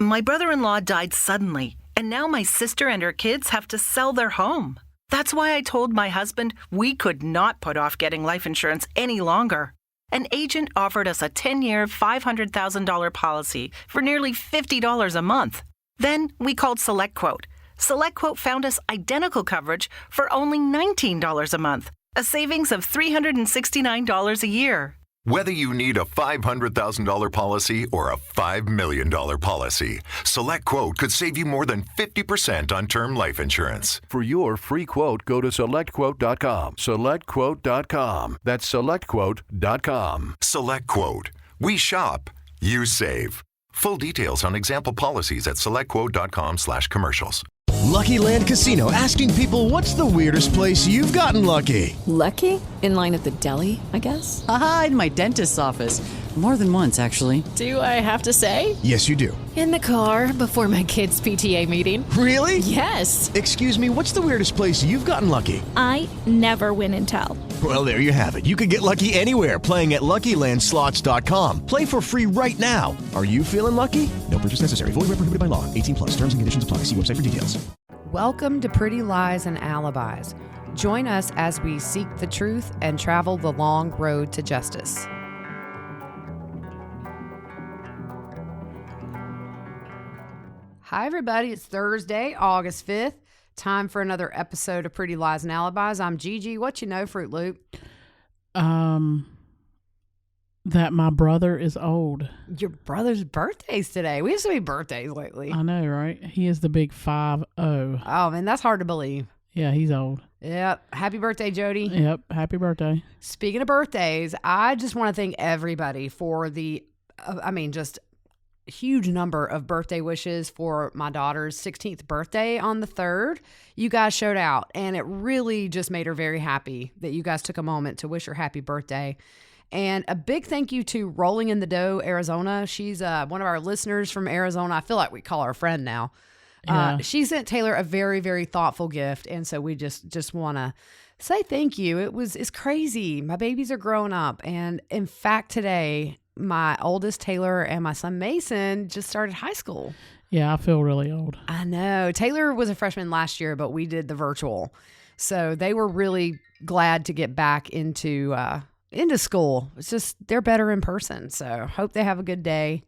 My brother-in-law died suddenly, and now my sister and her kids have to sell their home. That's why I told my husband we could not put off getting life insurance any longer. An agent offered us a 10-year, $500,000 policy for nearly $50 a month. Then we called SelectQuote. SelectQuote found us identical coverage for only $19 a month, a savings of $369 a year. Whether you need a $500,000 policy or a $5 million policy, SelectQuote could save you more than 50% on term life insurance. For your free quote, go to SelectQuote.com. SelectQuote.com. That's SelectQuote.com. SelectQuote. We shop, you save. Full details on example policies at SelectQuote.com/commercials. Lucky Land Casino, asking people, what's the weirdest place you've gotten lucky? Lucky? In line at the deli, I guess? Aha, in my dentist's office. More than once, actually. Do I have to say? Yes, you do. In the car before my kids' PTA meeting. Really? Yes. Excuse me, what's the weirdest place you've gotten lucky? I never win and tell. Well, there you have it. You can get lucky anywhere, playing at LuckyLandSlots.com. Play for free right now. Are you feeling lucky? No purchase necessary. Void where prohibited by law. 18+. Terms and conditions apply. See website for details. Welcome to Pretty Lies and Alibis. Join us as we seek the truth and travel the long road to justice. Hi, everybody. It's Thursday, August 5th. Time for another episode of Pretty Lies and Alibis. I'm Gigi. What you know, Fruit Loop? That my brother is old. Your brother's birthday's today. We have so many birthdays lately. I know, right? He is the big 5-0. Oh, man, that's hard to believe. Yeah, he's old. Yep. Happy birthday, Jody. Yep. Happy birthday. Speaking of birthdays, I just want to thank everybody for just huge number of birthday wishes for my daughter's 16th birthday on the 3rd. You guys showed out, and it really just made her very happy that you guys took a moment to wish her happy birthday. And a big thank you to Rolling in the Dough, Arizona. She's one of our listeners from Arizona. I feel like we call her a friend now. Yeah. She sent Taylor a very, very thoughtful gift, and so we just want to say thank you. It's crazy. My babies are growing up, and in fact, today my oldest Taylor and my son Mason just started high school. Yeah, I feel really old. I know. Taylor was a freshman last year, but we did the virtual, so they were really glad to get back into school. It's just they're better in person, so hope they have a good day.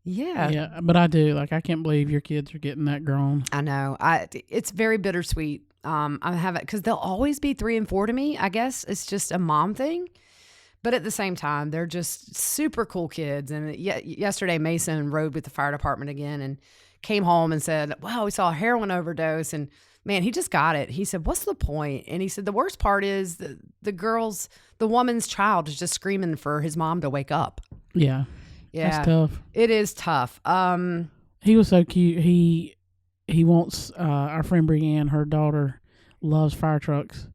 Yeah, but I do. Like, I can't believe your kids are getting that grown. I know. It's very bittersweet. I have it because they'll always be 3 and 4 to me. I guess it's just a mom thing, but at the same time, they're just super cool kids. And yesterday, Mason rode with the fire department again and came home and said, "Wow, we saw a heroin overdose." And man, he just got it. He said, "What's the point?" And he said, "The worst part is the woman's child is just screaming for his mom to wake up." Yeah. Yeah, that's tough. It is tough. He was so cute. He wants our friend Brianne, her daughter, loves fire trucks,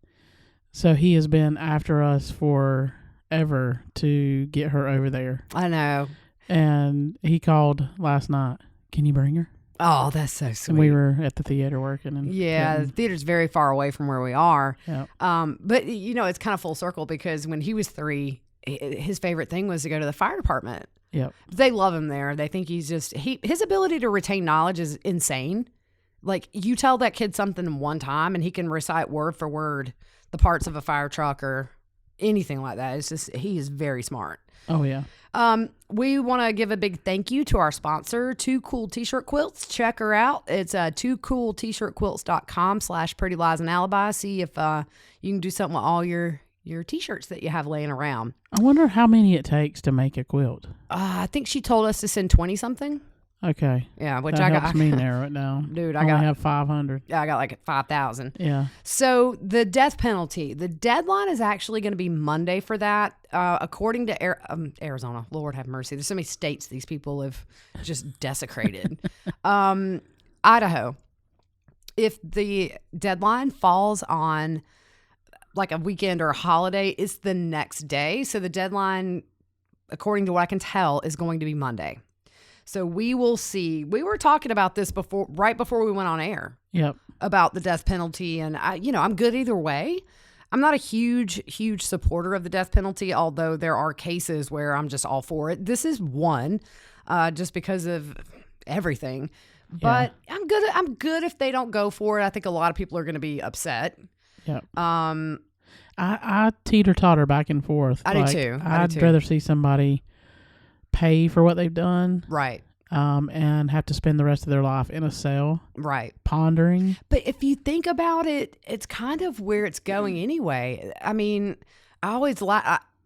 so he has been after us forever to get her over there. I know. And he called last night. Can you bring her? Oh, that's so sweet. And we were at the theater working. And the theater's very far away from where we are. Yep. But it's kind of full circle because when he was 3, his favorite thing was to go to the fire department. Yep. They love him there. They think he's his ability to retain knowledge is insane. Like, you tell that kid something one time and he can recite word for word the parts of a fire truck or anything like that. It's just, he is very smart. Oh, yeah. We want to give a big thank you to our sponsor, Too Cool T-Shirt Quilts. Check her out. It's toocooltshirtquilts.com/Pretty Lies and Alibi. See if you can do something with all your T-shirts that you have laying around. I wonder how many it takes to make a quilt. I think she told us to send 20-something. Okay. Yeah, which that I helps me narrow it down. Dude, I have 500. Yeah, I got like 5,000. Yeah. So the death penalty, the deadline is actually going to be Monday for that. According to Arizona, Lord have mercy. There's so many states these people have just desecrated. Idaho, if the deadline falls on like a weekend or a holiday, it's the next day. So the deadline, according to what I can tell, is going to be Monday. So we will see. We were talking about this right before we went on air. Yep. About the death penalty, and I'm good either way. I'm not a huge supporter of the death penalty, although there are cases where I'm just all for it. This is one, just because of everything. But I'm good if they don't go for it. I think a lot of people are going to be upset. Yeah. I teeter-totter back and forth. I do too. I'd rather see somebody pay for what they've done. Right. And have to spend the rest of their life in a cell. Right. Pondering. But if you think about it, it's kind of where it's going anyway. I mean, I always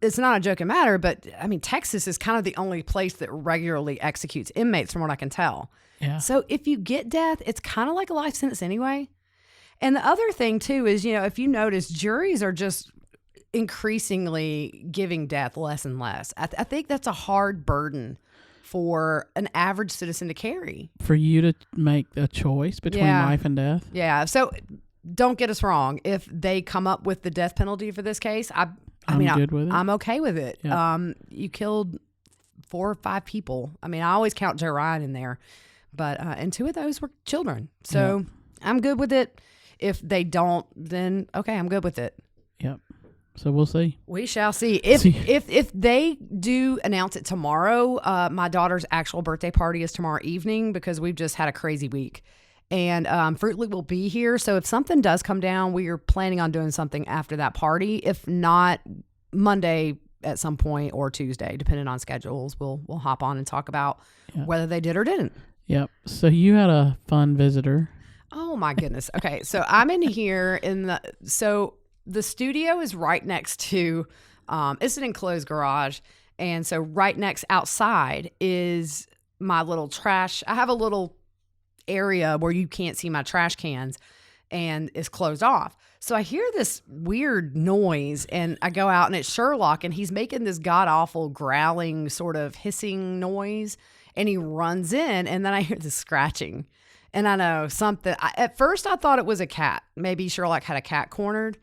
it's not a joking matter, but I mean, Texas is kind of the only place that regularly executes inmates from what I can tell. Yeah. So if you get death, it's kind of like a life sentence anyway. And the other thing too is, if you notice, juries are just increasingly giving death less and less. I think that's a hard burden for an average citizen to carry. For you to make a choice between life and death? Yeah. So don't get us wrong. If they come up with the death penalty for this case, I'm good with it. I'm okay with it. Yeah. You killed 4 or 5 people. I mean, I always count Joe Ryan in there, but and 2 of those were children. So I'm good with it. If they don't, then okay, I'm good with it. Yep. So we'll see. We shall see. If they do announce it tomorrow, my daughter's actual birthday party is tomorrow evening because we've just had a crazy week. And Fruit Loop will be here. So if something does come down, we are planning on doing something after that party. If not, Monday at some point or Tuesday, depending on schedules, we'll hop on and talk about whether they did or didn't. Yep. So you had a fun visitor. Oh my goodness. Okay. So I'm in here so the studio is right next to, it's an enclosed garage. And so right next outside is my little trash. I have a little area where you can't see my trash cans and it's closed off. So I hear this weird noise and I go out and it's Sherlock and he's making this god awful growling sort of hissing noise and he runs in and then I hear this scratching and I know something. At first I thought it was a cat. Maybe Sherlock had a cat cornered.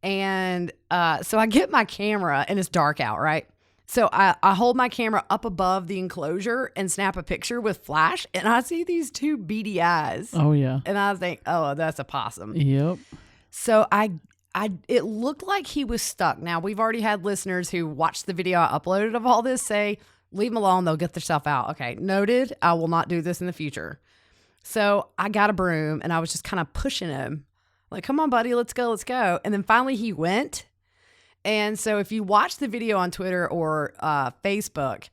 And so I get my camera and it's dark out, right? So I hold my camera up above the enclosure and snap a picture with flash and I see these 2 beady eyes. Oh, yeah. And I think, oh, that's a possum. Yep. So it looked like he was stuck. Now, we've already had listeners who watched the video I uploaded of all this say, leave them alone. They'll get themselves out. Okay, noted. I will not do this in the future. So I got a broom and I was just kind of pushing him. Like, come on, buddy, let's go. And then finally he went. And so if you watch the video on Twitter or Facebook,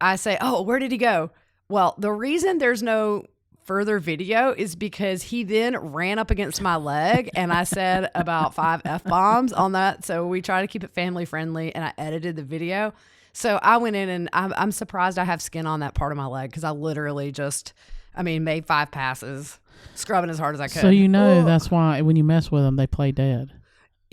I say, oh, where did he go? Well, the reason there's no further video is because he then ran up against my leg and I said about 5 F-bombs on that. So we try to keep it family friendly and I edited the video. So I went in and I'm surprised I have skin on that part of my leg because I literally made 5 passes. Scrubbing as hard as I could. So that's why when you mess with them, they play dead.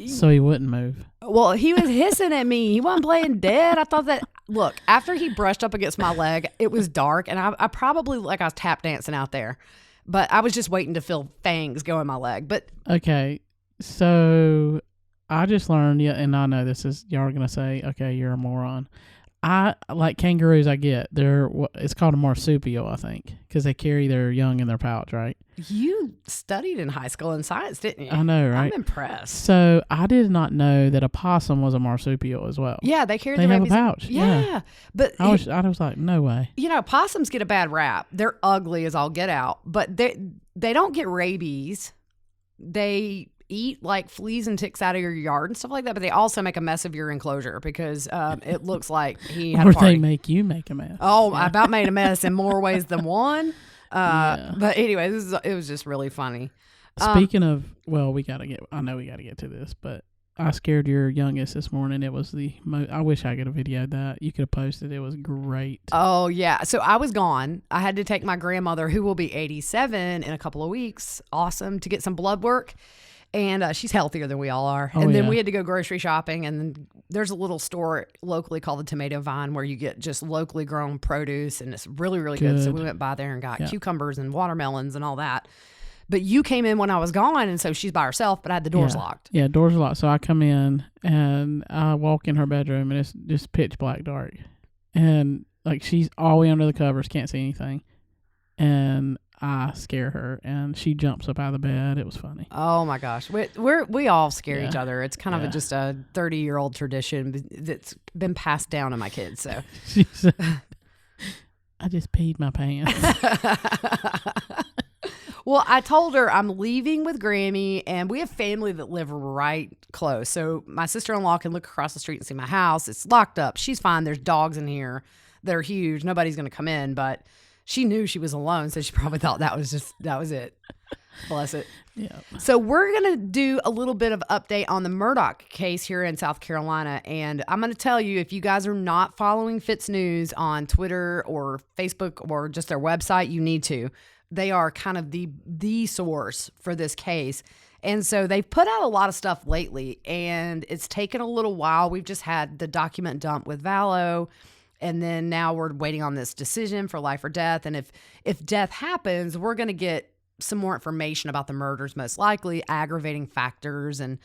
So he wouldn't move. Well, he was hissing at me. He wasn't playing dead. I thought that, look, after he brushed up against my leg, it was dark. And I probably, I was tap dancing out there. But I was just waiting to feel fangs go in my leg. But okay. So I just learned, and I know this is, y'all are going to say, okay, you're a moron. I like kangaroos. I get it's called a marsupial, I think, because they carry their young in their pouch, right? You studied in high school in science, didn't you? I know, right? I'm impressed. So I did not know that a possum was a marsupial as well. Yeah, they carry. They have a pouch. Yeah, but I was like, no way. Possums get a bad rap. They're ugly as all get out, but they don't get rabies. They eat like fleas and ticks out of your yard and stuff like that, but they also make a mess of your enclosure because it looks like he had a party. They make you make a mess. Oh, I about made a mess in more ways than one. But anyway, it was just really funny. Speaking of, well, I know we got to get to this, but I scared your youngest this morning. It was I wish I could have videoed that. You could have posted. It was great. Oh, yeah. So I was gone. I had to take my grandmother, who will be 87 in a couple of weeks, awesome, to get some blood work. And she's healthier than we all are. And then we had to go grocery shopping. And then there's a little store locally called the Tomato Vine where you get just locally grown produce. And it's really, really good. So we went by there and got cucumbers and watermelons and all that. But you came in when I was gone. And so she's by herself, but I had the doors locked. Yeah, doors locked. So I come in and I walk in her bedroom and it's just pitch black dark. And like she's all the way under the covers, can't see anything. And I scare her, and she jumps up out of the bed. It was funny. Oh my gosh, we all scare each Yeah. other. It's kind of just a 30-year-old tradition that's been passed down to my kids. So She said, I just peed my pants. Well, I told her I'm leaving with Grammy, and we have family that live right close. So my sister-in-law can look across the street and see my house. It's locked up. She's fine. There's dogs in here. They're huge. Nobody's going to come in, but she knew she was alone, so she probably thought that was it. Bless it. Yeah. So we're going to do a little bit of update on the Murdaugh case here in South Carolina. And I'm going to tell you, if you guys are not following Fitz News on Twitter or Facebook or just their website, you need to. They are kind of the source for this case. And so they've put out a lot of stuff lately, and it's taken a little while. We've just had the document dump with Vallow, and then now we're waiting on this decision for life or death. And if death happens, we're going to get some more information about the murders, most likely, aggravating factors, and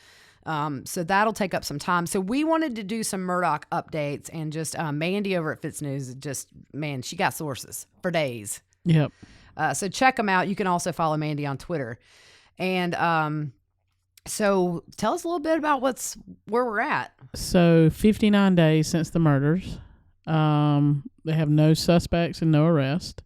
so that'll take up some time. So we wanted to do some Murdaugh updates, and just Mandy over at Fitz News, she got sources for days. Yep. So check them out. You can also follow Mandy on Twitter. And so tell us a little bit about where we're at. So 59 days since the murders. They have no suspects and no arrest.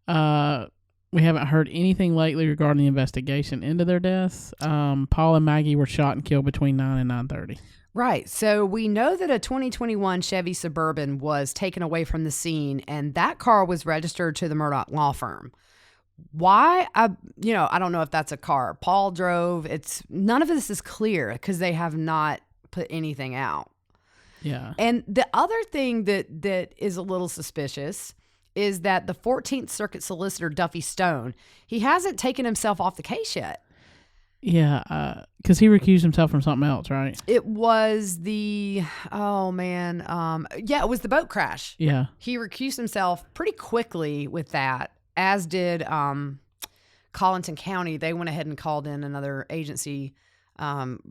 We haven't heard anything lately regarding the investigation into their deaths. Paul and Maggie were shot and killed between 9 and 9:30. Right. So we know that a 2021 Chevy Suburban was taken away from the scene, and that car was registered to the Murdaugh law firm. Why? I don't know if that's a car Paul drove. None of this is clear because they have not put anything out. Yeah. And the other thing that is a little suspicious is that the 14th Circuit solicitor, Duffy Stone, he hasn't taken himself off the case yet. Yeah, because he recused himself from something else, right? It was it was the boat crash. Yeah. He recused himself pretty quickly with that, as did Colleton County. They went ahead and called in another agency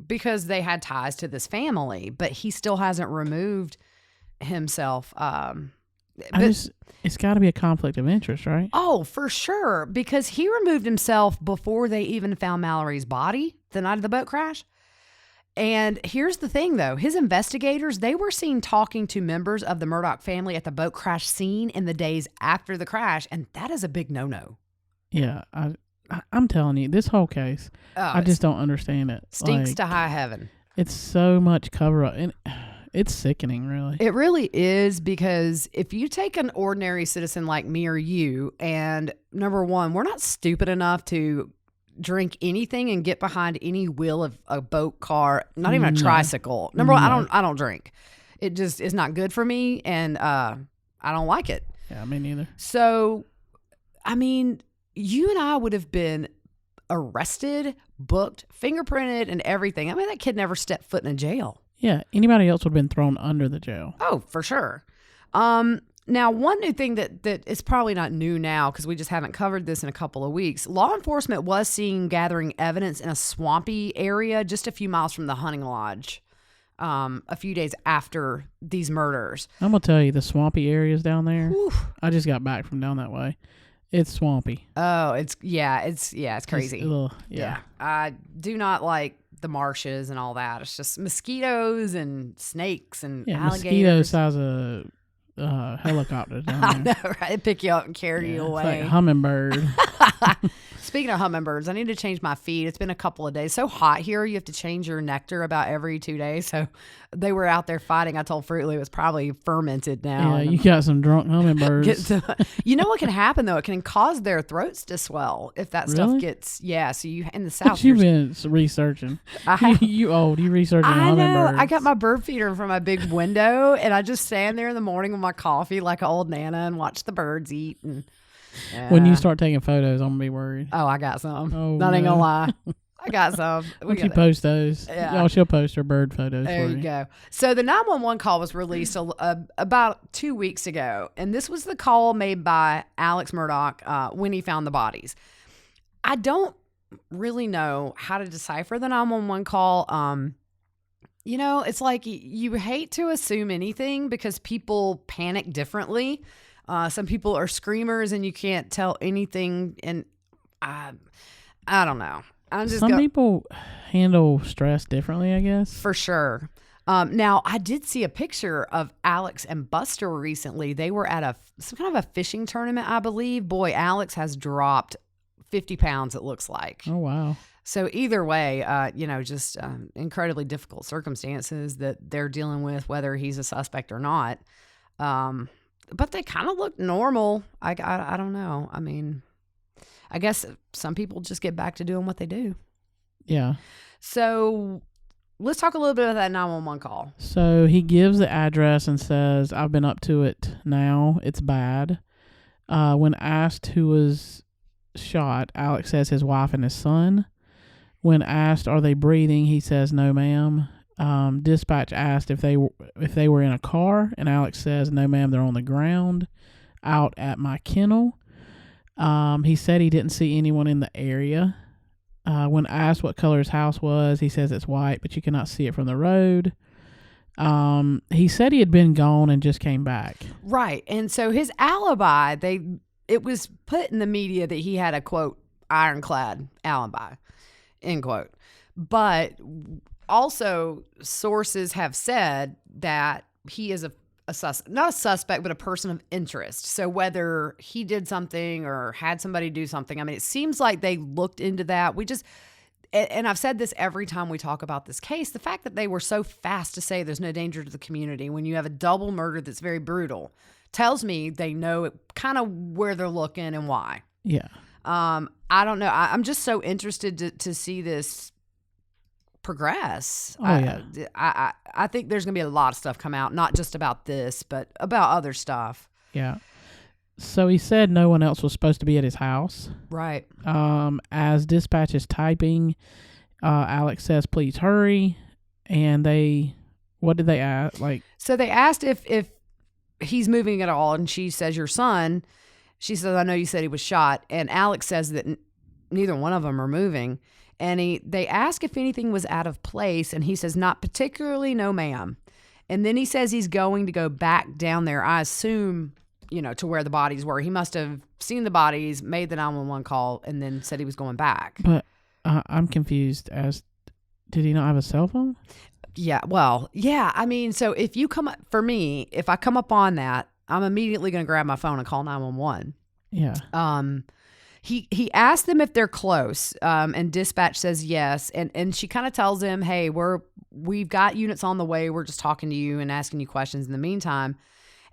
because they had ties to this family, but he still hasn't removed himself. It's got to be a conflict of interest, right? Oh, for sure. Because he removed himself before they even found Mallory's body the night of the boat crash. And here's the thing, though. His investigators, they were seen talking to members of the Murdaugh family at the boat crash scene in the days after the crash. And that is a big no-no. Yeah. I'm telling you, this whole case, I just don't understand it. Stinks to high heaven. It's so much cover-up. And it's sickening, really. It really is, because if you take an ordinary citizen like me or you, and number one, we're not stupid enough to drink anything and get behind any wheel of a boat, car, not even a tricycle. Number one, I don't drink. It just is not good for me, and I don't like it. Yeah, me neither. So, I mean, you and I would have been arrested, booked, fingerprinted, and everything. I mean, that kid never stepped foot in a jail. Yeah, anybody else would have been thrown under the jail. Oh, for sure. Now, one new thing that is probably not new now, because we just haven't covered this in a couple of weeks, law enforcement was seen gathering evidence in a swampy area just a few miles from the hunting lodge a few days after these murders. I'm going to tell you, the swampy areas down there, Whew. I just got back from down that way. It's swampy. Oh, it's crazy. Yeah. I do not like the marshes and all that. It's just mosquitoes and snakes and alligators. Mosquito size of helicopters down I there. know, right? They pick you up and carry you away. It's like hummingbird. Speaking of hummingbirds, I need to change my feed. It's been a couple of days. So hot here, you have to change your nectar about every 2 days. So they were out there fighting. I told Fruit Loop it was probably fermented now. Yeah, you got some drunk hummingbirds. You know what can happen, though? It can cause their throats to swell if that stuff gets, so you, in the South. What you been researching? You old. You researching hummingbirds. I know. I got my bird feeder in front of my big window, and I just stand there in the morning with my coffee like an old Nana and watch the birds eat. And when you start taking photos, I'm going to be worried. Oh, I got some. Oh, Not even going to lie. I got some. Why don't you post those? Yeah. She'll post her bird photos there for you go. So the 911 call was released about 2 weeks ago, and this was the call made by Alex Murdaugh when he found the bodies. I don't really know how to decipher the 911 call. It's like you hate to assume anything because people panic differently. Some people are screamers and you can't tell anything, and I don't know. I'm just Some people handle stress differently, I guess. for sure. Now, I did see a picture of Alex and Buster recently. They were at some kind of a fishing tournament, I believe. Boy, Alex has dropped 50 pounds, it looks like. Oh, wow. So either way, just incredibly difficult circumstances that they're dealing with, whether he's a suspect or not. But they kind of look normal. I don't know. I mean, I guess some people just get back to doing what they do. Yeah. So let's talk a little bit about that 911 call. So he gives the address and says, I've been up to it now. It's bad. When asked who was shot, Alex says his wife and his son. When asked, are they breathing? He says, no, ma'am. Dispatch asked if they were in a car, and Alex says, no, ma'am, they're on the ground out at my kennel. He said he didn't see anyone in the area. When asked what color his house was, he says it's white, but you cannot see it from the road. He said he had been gone and just came back. Right. And so his alibi, it was put in the media that he had a, quote, ironclad alibi, end quote. But also sources have said that he is not a suspect, but a person of interest. So whether he did something or had somebody do something, I mean, it seems like they looked into that. And I've said this every time we talk about this case, the fact that they were so fast to say there's no danger to the community when you have a double murder that's very brutal tells me they know kind of where they're looking and why. Yeah. I don't know. I'm just so interested to see this progress. Oh, yeah. I think there's going to be a lot of stuff come out, not just about this, but about other stuff. Yeah. So he said no one else was supposed to be at his house. Right. As dispatch is typing, Alex says, please hurry. And what did they ask? So they asked if he's moving at all. And she says, your son. She says, I know you said he was shot. And Alex says that neither one of them are moving. And they ask if anything was out of place. And he says, not particularly, no, ma'am. And then he says he's going to go back down there, I assume, to where the bodies were. He must have seen the bodies, made the 911 call, and then said he was going back. But I'm confused did he not have a cell phone? Yeah, well, yeah. I mean, so if I come up on that, I'm immediately going to grab my phone and call 911. Yeah. He asked them if they're close, and dispatch says yes, and she kind of tells him, hey, we've got units on the way. We're just talking to you and asking you questions in the meantime.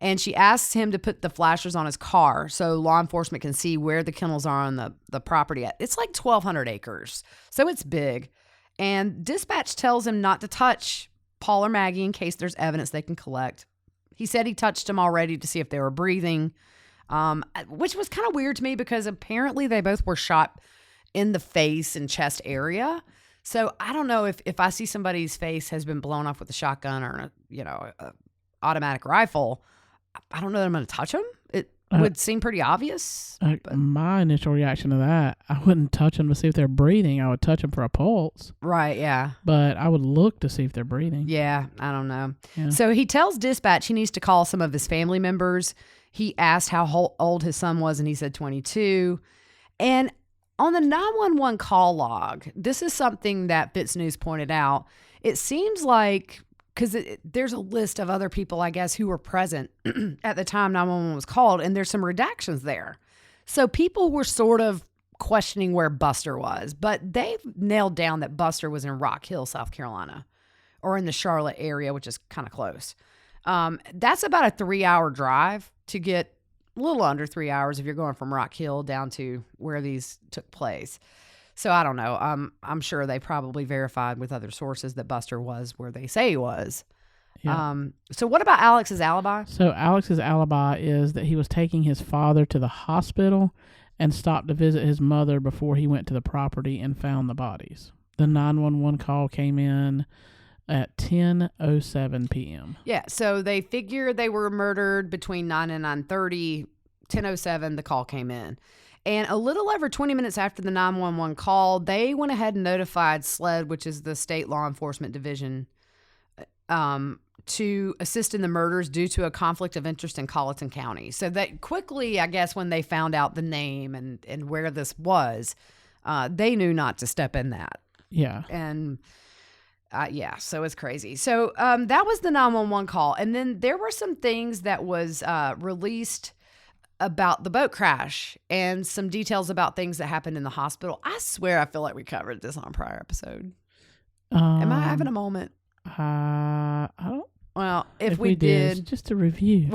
And she asks him to put the flashers on his car so law enforcement can see where the kennels are on the property. It's like 1,200 acres, so it's big. And dispatch tells him not to touch Paul or Maggie in case there's evidence they can collect. He said he touched them already to see if they were breathing, which was kind of weird to me because apparently they both were shot in the face and chest area. So I don't know if I see somebody's face has been blown off with a shotgun or a automatic rifle, I don't know that I'm going to touch them. It would seem pretty obvious. My initial reaction to that, I wouldn't touch them to see if they're breathing. I would touch them for a pulse. Right, yeah. But I would look to see if they're breathing. Yeah, I don't know. Yeah. So he tells dispatch he needs to call some of his family members. He asked how old his son was, and he said 22. And on the 911 call log, this is something that Fitz News pointed out. It seems like, because there's a list of other people, I guess, who were present at the time 911 was called, and there's some redactions there. So people were sort of questioning where Buster was, but they've nailed down that Buster was in Rock Hill, South Carolina, or in the Charlotte area, which is kind of close. That's about a 3-hour drive to get, a little under 3 hours if you're going from Rock Hill down to where these took place. So I don't know. I'm sure they probably verified with other sources that Buster was where they say he was. Yeah. So what about Alex's alibi? So Alex's alibi is that he was taking his father to the hospital and stopped to visit his mother before he went to the property and found the bodies. The 911 call came in at 10:07 p.m. Yeah, so they figure they were murdered between 9 and 9:30. 10:07, the call came in. And a little over 20 minutes after the 911 call, they went ahead and notified SLED, which is the state law enforcement division, to assist in the murders due to a conflict of interest in Colleton County. So that quickly, I guess, when they found out the name and where this was, they knew not to step in that. Yeah. And so it's crazy. So that was the 911 call. And then there were some things that was released about the boat crash and some details about things that happened in the hospital. I swear I feel like we covered this on a prior episode. Am I having a moment? I don't. Well, if we did, did, just a review.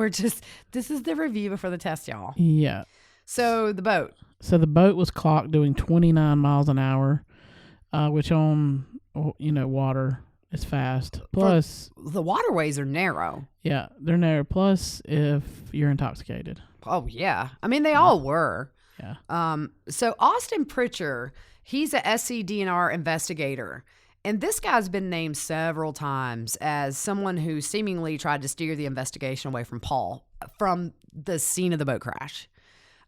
This is the review before the test, y'all. Yeah. So the boat. So the boat was clocked doing 29 miles an hour, which on, water is fast. Plus, the waterways are narrow. Yeah, they're narrow. Plus, if you're intoxicated. Oh, yeah. I mean, they all were. Yeah. So Austin Pritchard, he's a SCDNR investigator. And this guy's been named several times as someone who seemingly tried to steer the investigation away from Paul from the scene of the boat crash.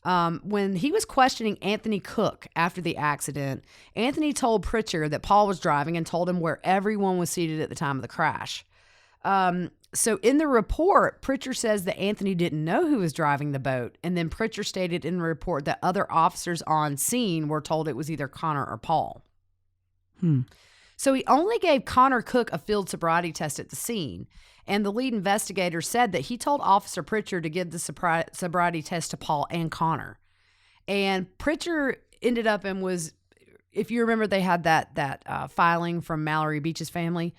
When he was questioning Anthony Cook after the accident, Anthony told Pritchard that Paul was driving and told him where everyone was seated at the time of the crash. So in the report, Pritchard says that Anthony didn't know who was driving the boat. And then Pritchard stated in the report that other officers on scene were told it was either Connor or Paul. So he only gave Connor Cook a field sobriety test at the scene. And the lead investigator said that he told Officer Pritchard to give the sobriety test to Paul and Connor. And Pritchard ended up and was, if you remember, they had that filing from Mallory Beach's family,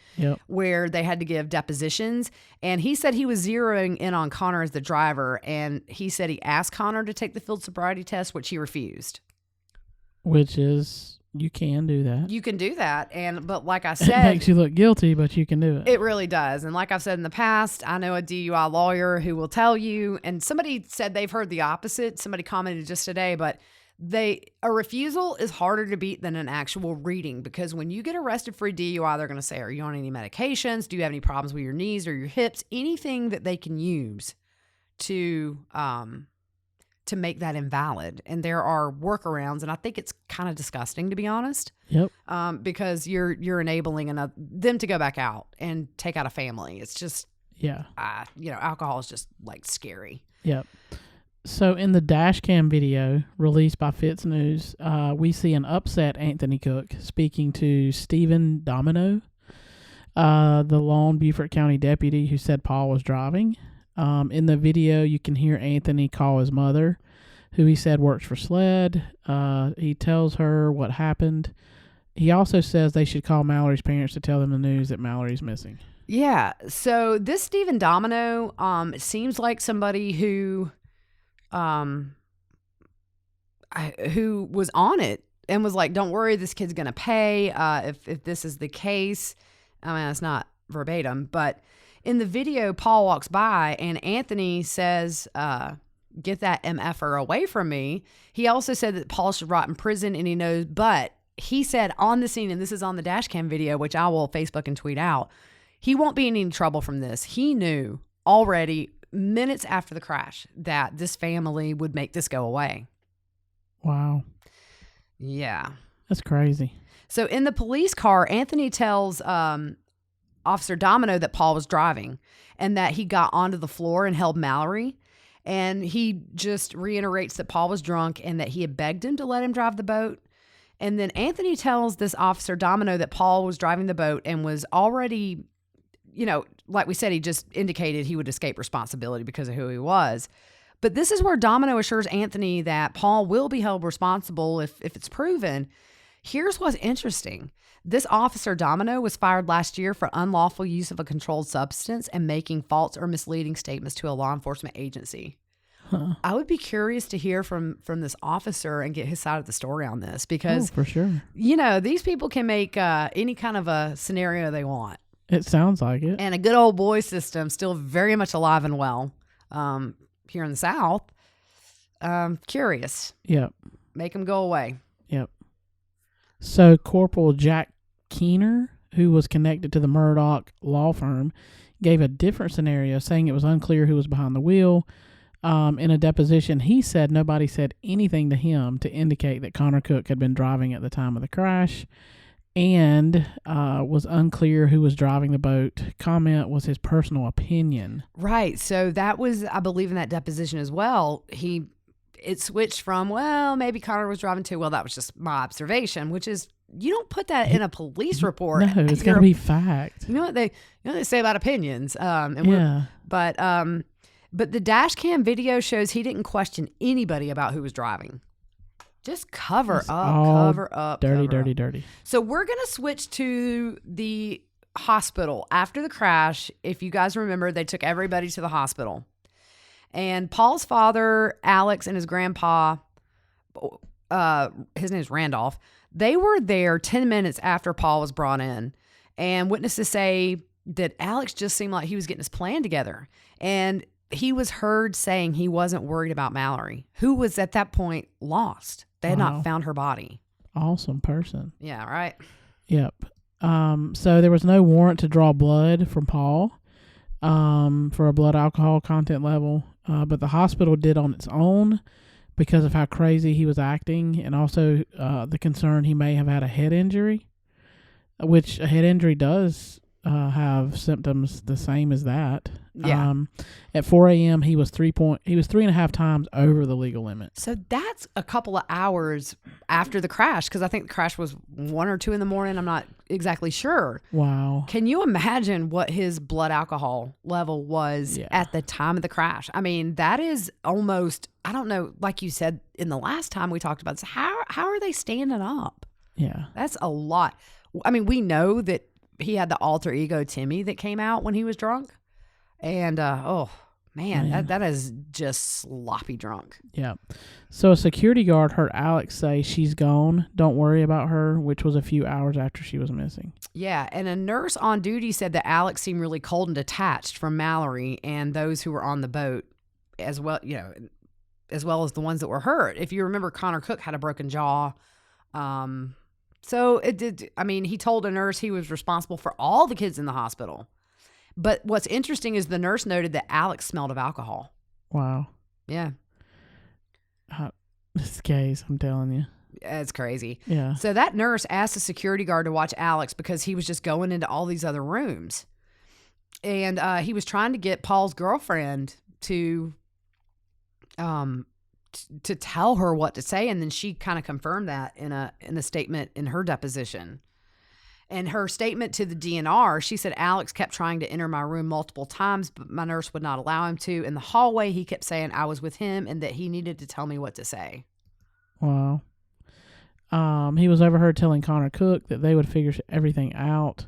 where they had to give depositions. And he said he was zeroing in on Connor as the driver. And he said he asked Connor to take the field sobriety test, which he refused. Which is... You can do that. You can do that. But like I said... It makes you look guilty, but you can do it. It really does. And like I've said in the past, I know a DUI lawyer who will tell you, and somebody said they've heard the opposite. Somebody commented just today, but a refusal is harder to beat than an actual reading, because when you get arrested for a DUI, they're going to say, are you on any medications? Do you have any problems with your knees or your hips? Anything that they can use to make that invalid. And there are workarounds, and I think it's kind of disgusting, to be honest. Yep. Because you're enabling them to go back out and take out a family. It's just, alcohol is just like scary. Yep. So in the dash cam video released by Fitz News, we see an upset Anthony Cook speaking to Stephen Domino, the lone Beaufort County deputy who said Paul was driving. In the video, you can hear Anthony call his mother, who he said works for SLED. He tells her what happened. He also says they should call Mallory's parents to tell them the news that Mallory's missing. Yeah. So this Stephen Domino seems like somebody who was on it and was like, don't worry, this kid's going to pay if this is the case. I mean, it's not verbatim, but in the video, Paul walks by and Anthony says, get that MFer away from me. He also said that Paul should rot in prison, and he knows, but he said on the scene, and this is on the dash cam video, which I will Facebook and tweet out, he won't be in any trouble from this. He knew already minutes after the crash that this family would make this go away. Wow. Yeah. That's crazy. So in the police car, Anthony tells Officer Domino that Paul was driving and that he got onto the floor and held Mallory. And he just reiterates that Paul was drunk and that he had begged him to let him drive the boat. And then Anthony tells this Officer Domino that Paul was driving the boat and was already, like we said, he just indicated he would escape responsibility because of who he was. But this is where Domino assures Anthony that Paul will be held responsible if it's proven. Here's what's interesting. This Officer Domino was fired last year for unlawful use of a controlled substance and making false or misleading statements to a law enforcement agency. Huh. I would be curious to hear from this officer and get his side of the story on this because, for sure, these people can make any kind of a scenario they want. It sounds like it. And a good old boy system still very much alive and well here in the South. Curious. Yep. Make them go away. Yep. So Corporal Jack Keener, who was connected to the Murdaugh law firm, gave a different scenario, saying it was unclear who was behind the wheel. In a deposition, he said nobody said anything to him to indicate that Connor Cook had been driving at the time of the crash. and was unclear who was driving the boat. Comment was his personal opinion. Right. So that was, I believe, in that deposition as well. It switched from, well, maybe Connor was driving too. Well, that was just my observation, which is, you don't put that in a police report. No, it's got to be fact. You know what they say about opinions. Yeah. But the dash cam video shows he didn't question anybody about who was driving. Just cover up. Dirty. So we're going to switch to the hospital after the crash. If you guys remember, they took everybody to the hospital. And Paul's father, Alex, and his grandpa, his name is Randolph, they were there 10 minutes after Paul was brought in. And witnesses say that Alex just seemed like he was getting his plan together. And he was heard saying he wasn't worried about Mallory, who was at that point lost. They had not found her body. Awesome person. Yeah, right? Yep. So there was no warrant to draw blood from Paul for a blood alcohol content level, but the hospital did on its own because of how crazy he was acting, and also the concern he may have had a head injury, which a head injury does have symptoms the same as that. Yeah. At 4 a.m. he was 3.5 times over the legal limit. So that's a couple of hours after the crash, because I think the crash was 1 or 2 in the morning. I'm not exactly sure. Wow. Can you imagine what his blood alcohol level was at the time of the crash? I mean, that is almost, I don't know, like you said in the last time we talked about this, how are they standing up? Yeah. That's a lot. I mean, we know that he had the alter ego Timmy that came out when he was drunk. And, oh, man. That is just sloppy drunk. Yeah. So a security guard heard Alex say, "She's gone. Don't worry about her," which was a few hours after she was missing. Yeah. And a nurse on duty said that Alex seemed really cold and detached from Mallory and those who were on the boat as well, as well as the ones that were hurt. If you remember, Connor Cook had a broken jaw. So it did. I mean, he told a nurse he was responsible for all the kids in the hospital. But what's interesting is the nurse noted that Alex smelled of alcohol. Wow. Yeah. This case, I'm telling you. It's crazy. Yeah. So that nurse asked the security guard to watch Alex because he was just going into all these other rooms. And he was trying to get Paul's girlfriend to tell her what to say. And then she kind of confirmed that in a statement in her deposition. And her statement to the DNR, she said, Alex kept trying to enter my room multiple times, but my nurse would not allow him to. In the hallway, he kept saying I was with him and that he needed to tell me what to say. Wow. He was overheard telling Connor Cook that they would figure everything out.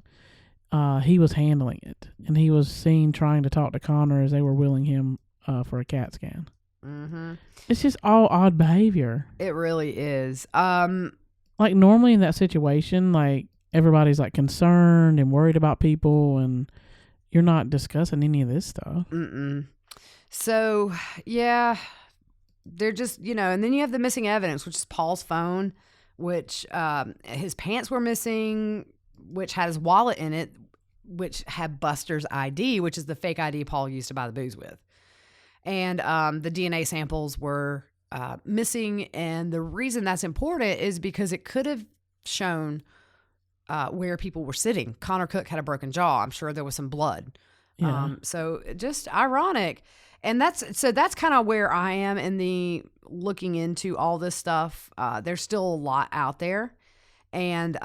He was handling it, and he was seen trying to talk to Connor as they were wheeling him for a CAT scan. Mm-hmm. It's just all odd behavior. It really is. Like normally in that situation, like everybody's like concerned and worried about people, and you're not discussing any of this stuff. Mm-mm. So, yeah, they're just, and then you have the missing evidence, which is Paul's phone, which his pants were missing, which had his wallet in it, which had Buster's ID, which is the fake ID Paul used to buy the booze with. And the DNA samples were missing. And the reason that's important is because it could have shown where people were sitting. Connor Cook had a broken jaw. I'm sure there was some blood. Yeah. So just ironic. And that's kind of where I am in the looking into all this stuff. There's still a lot out there. And,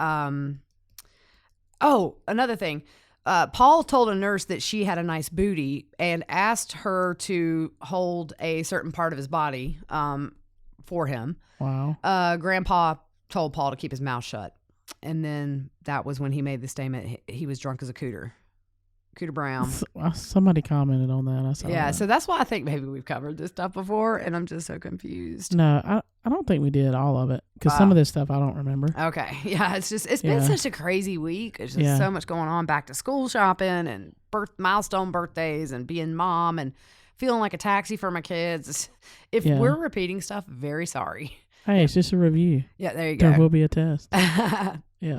another thing, Paul told a nurse that she had a nice booty and asked her to hold a certain part of his body, for him. Wow. Grandpa told Paul to keep his mouth shut. And then that was when he made the statement he was drunk as a Cooter Brown. Somebody commented on that. I saw that. So that's why I think maybe we've covered this stuff before, and I'm just so confused. No, I don't think we did all of it, because some of this stuff I don't remember. Okay. Yeah, it's been such a crazy week. It's just so much going on, back to school shopping and milestone birthdays and being mom and feeling like a taxi for my kids. If we're repeating stuff, very sorry. Hey, it's just a review. Yeah, there you go. There will be a test. Yeah.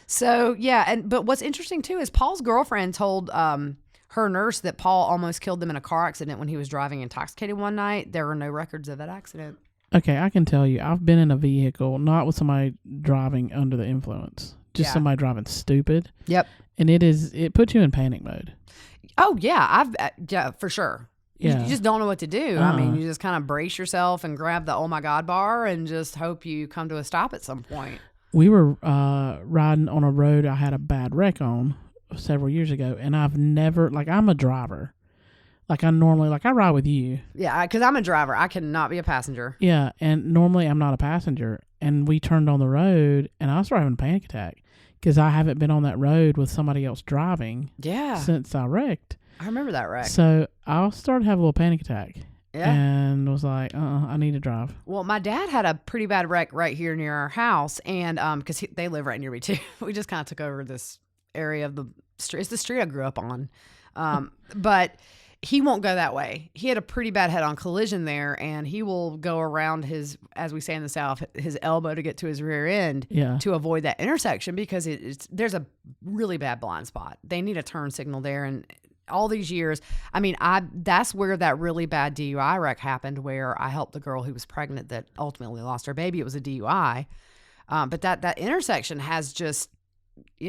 So, but what's interesting, too, is Paul's girlfriend told her nurse that Paul almost killed them in a car accident when he was driving intoxicated one night. There were no records of that accident. Okay, I can tell you, I've been in a vehicle, not with somebody driving under the influence, just Yeah. somebody driving stupid. Yep. And it puts you in panic mode. Oh yeah, yeah, for sure. Yeah. You just don't know what to do. I mean, you just kind of brace yourself and grab the oh my God bar and just hope you come to a stop at some point. We were riding on a road I had a bad wreck on several years ago, and I've never, like, I'm a driver. Like, I ride with you. Yeah, because I'm a driver. I cannot be a passenger. Yeah, and normally I'm not a passenger. And we turned on the road, and I started having a panic attack because I haven't been on that road with somebody else driving since I wrecked. I remember that wreck. So I started to have a little panic attack. Yeah. And was like, I need to drive. Well, my dad had a pretty bad wreck right here near our house, and because they live right near me too. We just kind of took over this area of the street. It's the street I grew up on, but he won't go that way. He had a pretty bad head-on collision there, and he will go around his, as we say in the South, his elbow to get to his rear end to avoid that intersection because there's a really bad blind spot. They need a turn signal there, and all these years, I mean, that's where that really bad DUI wreck happened, where I helped the girl who was pregnant that ultimately lost her baby. It was a DUI. But that intersection has just,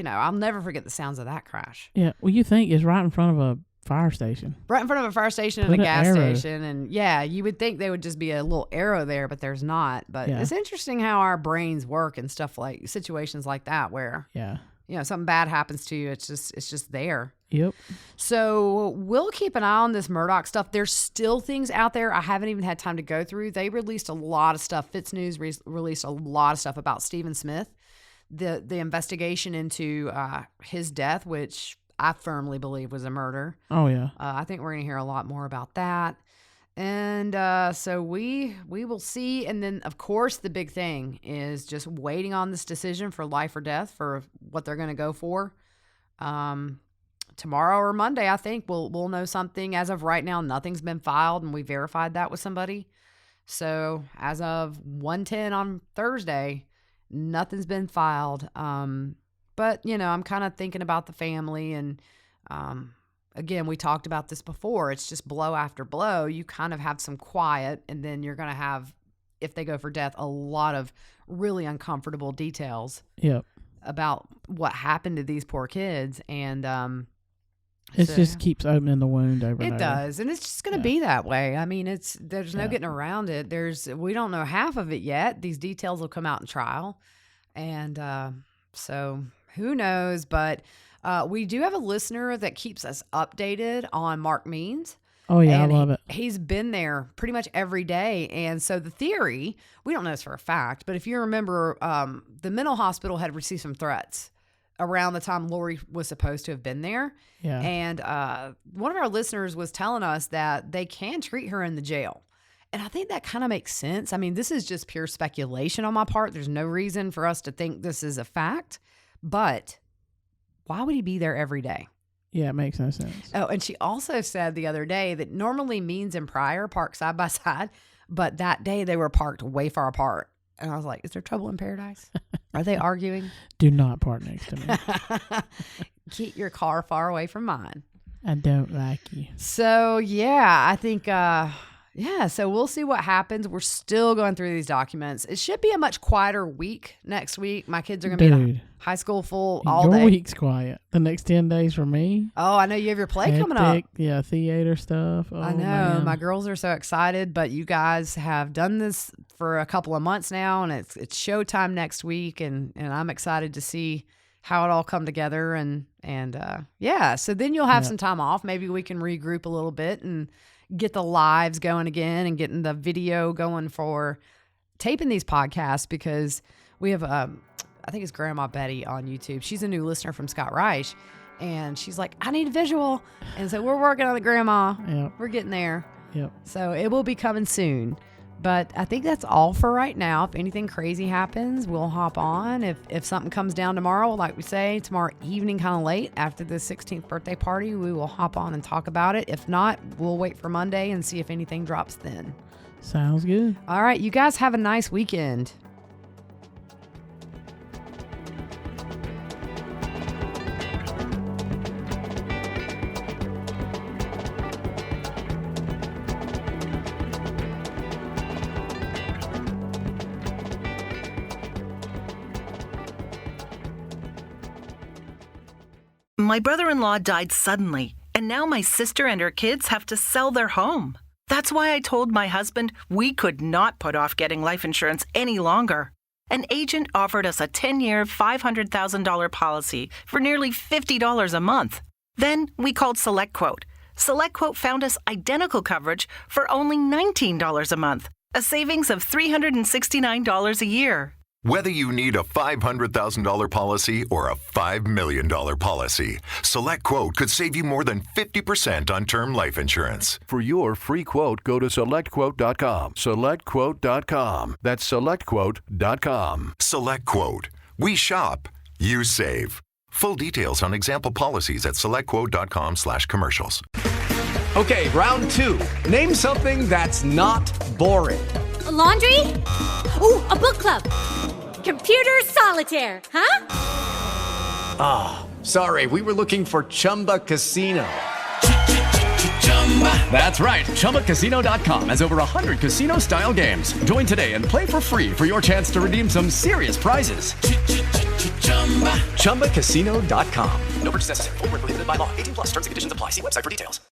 I'll never forget the sounds of that crash. Yeah. Well, you think it's right in front of a fire station. Right in front of a fire station and a gas station. And yeah, you would think there would just be a little arrow there, but there's not. But it's interesting how our brains work and stuff like situations like that where, something bad happens to you. It's just there. Yep. So we'll keep an eye on this Murdaugh stuff. There's still things out there I haven't even had time to go through. They released a lot of stuff. Fitz News released a lot of stuff about Stephen Smith, the investigation into his death, which I firmly believe was a murder. Oh, yeah. I think we're going to hear a lot more about that. And so we will see. And then, of course, the big thing is just waiting on this decision for life or death for what they're going to go for. Tomorrow or Monday, I think we'll know something. As of right now, nothing's been filed, and we verified that with somebody. So as of 1:10 on Thursday, nothing's been filed. But I'm kind of thinking about the family, and again, we talked about this before. It's just blow after blow. You kind of have some quiet, and then you're going to have, if they go for death, a lot of really uncomfortable details. Yep. About what happened to these poor kids, and it just keeps opening the wound over and over. It does, and it's just going to be that way. I mean, there's no getting around it. We don't know half of it yet. These details will come out in trial, and so who knows? But we do have a listener that keeps us updated on Mark Means. Oh, yeah, I love it. He's been there pretty much every day. And so the theory, we don't know this for a fact, but if you remember, the mental hospital had received some threats around the time Lori was supposed to have been there. Yeah. And one of our listeners was telling us that they can treat her in the jail. And I think that kind of makes sense. I mean, this is just pure speculation on my part. There's no reason for us to think this is a fact. But why would he be there every day? Yeah, it makes no sense. Oh, and she also said the other day that normally Means and Pryor park side by side, but that day they were parked way far apart. And I was like, is there trouble in paradise? Are they arguing? Do not park next to me. Keep your car far away from mine. I don't like you. So, yeah, I think, so we'll see what happens. We're still going through these documents. It should be a much quieter week next week. My kids are going to be in high school full all day. Your week's quiet. The next 10 days for me. Oh, I know you have your play coming up. Yeah, theater stuff. Oh, I know. Man. My girls are so excited, but you guys have done this for a couple of months now, and it's showtime next week, and I'm excited to see how it all come together. And so then you'll have some time off. Maybe we can regroup a little bit and get the lives going again and getting the video going for taping these podcasts, because we have, I think it's Grandma Betty on YouTube. She's a new listener from Scott Reich, and she's like, I need a visual. And so we're working on it, Grandma. Yep. We're getting there. Yep. So it will be coming soon. But I think that's all for right now. If anything crazy happens, we'll hop on. If something comes down tomorrow, like we say, tomorrow evening, kind of late after the 16th birthday party, we will hop on and talk about it. If not, we'll wait for Monday and see if anything drops then. Sounds good. All right. You guys have a nice weekend. My brother-in-law died suddenly, and now my sister and her kids have to sell their home. That's why I told my husband we could not put off getting life insurance any longer. An agent offered us a 10-year, $500,000 policy for nearly $50 a month. Then we called SelectQuote. SelectQuote found us identical coverage for only $19 a month, a savings of $369 a year. Whether you need a $500,000 policy or a $5 million policy, SelectQuote could save you more than 50% on term life insurance. For your free quote, go to SelectQuote.com. SelectQuote.com. That's SelectQuote.com. SelectQuote. We shop, you save. Full details on example policies at SelectQuote.com/commercials. Okay, round two. Name something that's not boring. A laundry? Ooh, a book club. Computer solitaire, huh? Ah, sorry, we were looking for Chumba Casino. That's right, ChumbaCasino.com has over 100 casino-style games. Join today and play for free for your chance to redeem some serious prizes. ChumbaCasino.com. No purchase necessary. Void where prohibited by law. 18+. Terms and conditions apply. See website for details.